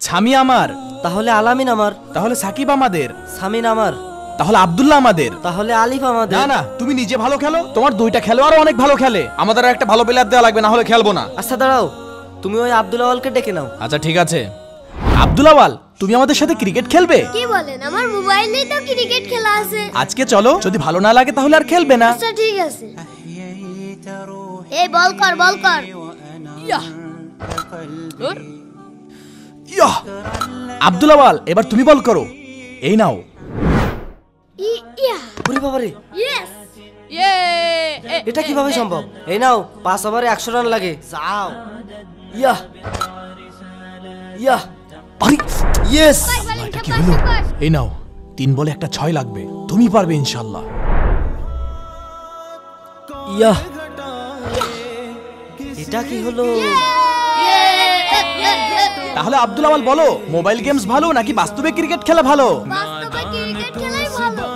সামি আমার, তাহলে আলামিন আমার, তাহলে সাকিব আমাদের, সামিন আমার, তাহলে আব্দুল্লাহ আমাদের, তাহলে আলিফ আমাদের। না না, তুমি নিজে ভালো খেলো, তোমার দুইটা খেলোয়াড় অনেক ভালো খেলে, আমাদের একটা ভালো প্লেয়ার দেওয়া লাগবে, না হলে খেলবো না। আচ্ছা দাঁড়াও, তুমি ওই আব্দুল আওয়ালকে ডেকে নাও। আচ্ছা ঠিক আছে। আব্দুল আওয়াল, তুমি আমাদের সাথে ক্রিকেট খেলবে? কি বলেন, আমার মোবাইলেই তো ক্রিকেট খেলা আছে। আজকে চলো, যদি ভালো না লাগে তাহলে আর খেলবে না। আচ্ছা ঠিক আছে। এই বল কর, বল কর। ইয়াহ! আব্দুল আওয়াল, এবার তুমি বল করো। এই নাও। ইয়া, ওরে বাবারে, ইয়েস। এটা কিভাবে সম্ভব? এই নাও, 5 ওভারে 100 রান লাগে, যাও। ইয়াহ ইয়াহ, আরে ইয়েস। এটা কি হলো? এই নাও, 3 বলে একটা 6 লাগবে, তুমি পারবে ইনশাআল্লাহ। ইয়াহ, এটা কি হলো? তাহলে আব্দুল আওয়াল বলো, মোবাইল গেমস ভালো নাকি বাস্তবে ক্রিকেট খেলা ভালো? বাস্তবে ক্রিকেট খেলাই ভালো।